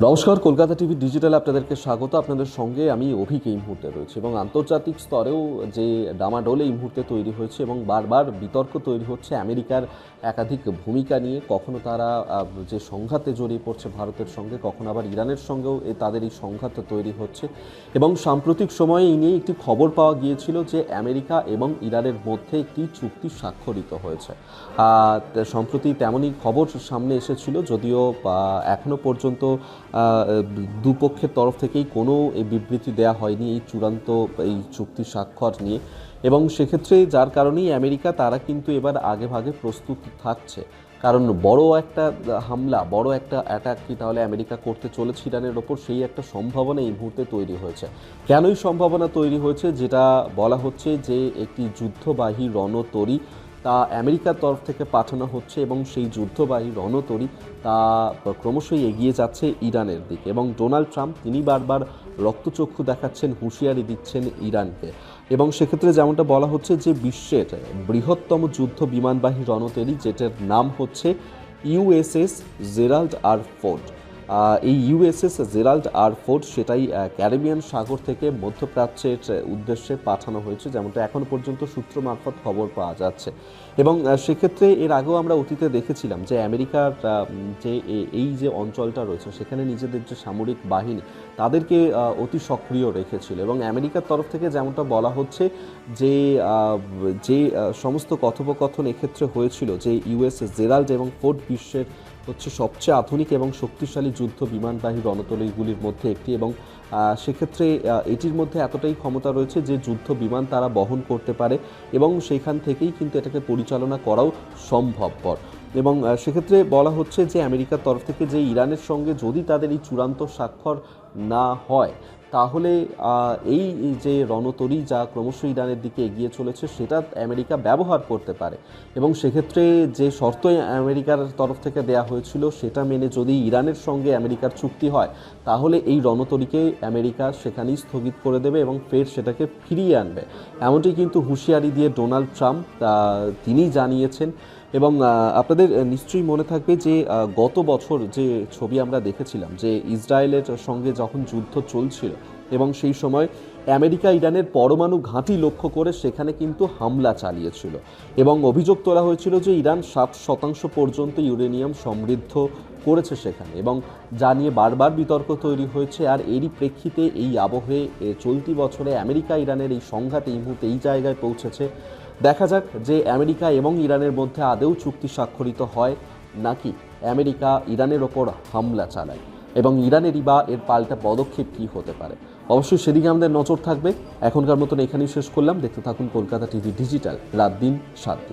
নমস্কার, Kolkata TV digital আপনাদেরকে স্বাগত। আপনাদের সঙ্গে আমি অভিক এই মুহূর্তে রয়েছে এবং আন্তর্জাতিক স্তরেও যে ডামাডোল এই মুহূর্তে তৈরি হয়েছে এবং বারবার বিতর্ক তৈরি হচ্ছে আমেরিকার একাধিক ভূমিকা নিয়ে। কখনো তারা যে সংঘাতে জড়িয়ে পড়ছে ভারতের সঙ্গে, কখনো আবার ইরানের সঙ্গেও তাদের এই সংঘাত তৈরি হচ্ছে। এবং সাম্প্রতিক সময়ে এই নিয়ে একটি খবর পাওয়া গিয়েছিল যে আমেরিকা এবং ইরানের মধ্যে একটি চুক্তি স্বাক্ষরিত হয়েছে। সম্প্রতি তেমনই খবর সামনে এসেছিল, যদিও এখনো পর্যন্ত দুপক্ষের তরফ থেকেই কোনো বিবৃতি দেয়া হয়নি এই চূড়ান্ত এই চুক্তি স্বাক্ষর নিয়ে। এবং সেক্ষেত্রে যার কারণেই আমেরিকা তারা কিন্তু এবার আগেভাগে প্রস্তুত থাকছে, কারণ বড় একটা হামলা, বড় একটা অ্যাটাক কি তাহলে আমেরিকা করতে চলেছে ইরানের ওপর, সেই একটা সম্ভাবনা এই মুহূর্তে তৈরি হয়েছে। কেনই সম্ভাবনা তৈরি হয়েছে, যেটা বলা হচ্ছে যে একটি যুদ্ধবাহী রণতরী তা আমেরিকার তরফ থেকে পাঠানো হচ্ছে এবং সেই যুদ্ধবাহী রণতরী তা ক্রমশই এগিয়ে যাচ্ছে ইরানের দিকে। এবং ডোনাল্ড ট্রাম্প তিনি বারবার রক্তচক্ষু দেখাচ্ছেন, হুঁশিয়ারি দিচ্ছেন ইরানকে। এবং সেক্ষেত্রে যেমনটা বলা হচ্ছে যে বিশ্বের বৃহত্তম যুদ্ধ বিমানবাহী রণতরী, যেটার নাম হচ্ছে ইউএসএস জেরাল্ড আর ফোর্ড। এই ইউএসএস জেরাল্ড আর ফোর্ড সেটাই ক্যারিবিয়ান সাগর থেকে মধ্যপ্রাচ্যের উদ্দেশ্যে পাঠানো হয়েছে, যেমনটা এখন পর্যন্ত সূত্র মারফত খবর পাওয়া যাচ্ছে। এবং সেক্ষেত্রে এর আগেও আমরা অতীতে দেখেছিলাম যে আমেরিকার যে এই যে অঞ্চলটা রয়েছে সেখানে নিজেদের যে সামরিক বাহিনী তাদেরকে অতি সক্রিয় রেখেছিল। এবং আমেরিকার তরফ থেকে যেমনটা বলা হচ্ছে যে যে সমস্ত কথোপকথন এক্ষেত্রে হয়েছিল যে ইউএসএস জেরাল্ড এবং ফোর্ড বিশ্বের হচ্ছে সবচেয়ে আধুনিক এবং শক্তিশালী যুদ্ধ বিমানবাহী রণতরীগুলির মধ্যে একটি। এবং সেক্ষেত্রে এটির মধ্যে এতটাই ক্ষমতা রয়েছে যে যুদ্ধ বিমান তারা বহন করতে পারে এবং সেইখান থেকেই কিন্তু এটাকে পরিচালনা করাও সম্ভবপর। এবং সেক্ষেত্রে বলা হচ্ছে যে আমেরিকার তরফ থেকে যে ইরানের সঙ্গে যদি তাদের এই চূড়ান্ত স্বাক্ষর না হয়, তাহলে এই যে রণতরী যা ক্রমশ ইরানের দিকে এগিয়ে চলেছে সেটা আমেরিকা ব্যবহার করতে পারে। এবং সেক্ষেত্রে যে শর্ত আমেরিকার তরফ থেকে দেয়া হয়েছিল সেটা মেনে যদি ইরানের সঙ্গে আমেরিকার চুক্তি হয়, তাহলে এই রণতরীকে আমেরিকা সেখানেই স্থগিত করে দেবে এবং ফের সেটাকে ফিরিয়ে আনবে। এমনটি কিন্তু হুঁশিয়ারি দিয়ে ডোনাল্ড ট্রাম্প তিনি জানিয়েছেন। এবং আপনাদের নিশ্চয়ই মনে থাকবে যে গত বছর যে ছবি আমরা দেখেছিলাম যে ইসরায়েলের সঙ্গে যখন যুদ্ধ চলছিল এবং সেই সময় আমেরিকা ইরানের পরমাণু ঘাঁটি লক্ষ্য করে সেখানে কিন্তু হামলা চালিয়েছিল এবং অভিযোগ তোলা হয়েছিল যে ইরান 7% পর্যন্ত ইউরেনিয়াম সমৃদ্ধ করেছে সেখানে, এবং যা নিয়ে বারবার বিতর্ক তৈরি হয়েছে। আর এরই প্রেক্ষিতে এই আবহে চলতি বছরে আমেরিকা ইরানের এই সংঘাত এই মুহূর্তে এই জায়গায় পৌঁছেছে। দেখা যাক যে আমেরিকা এবং ইরানের মধ্যে আদৌ চুক্তি স্বাক্ষরিত হয় নাকি আমেরিকা ইরানের ওপর হামলা চালায় এবং ইরানেরই বা এর পাল্টা পদক্ষেপ কী হতে পারে। অবশ্যই সেদিকে আমাদের নজর থাকবে। এখনকার মতন এখানেই শেষ করলাম। দেখতে থাকুন কলকাতা টিভি ডিজিটাল, রাত দিন 7 দিন।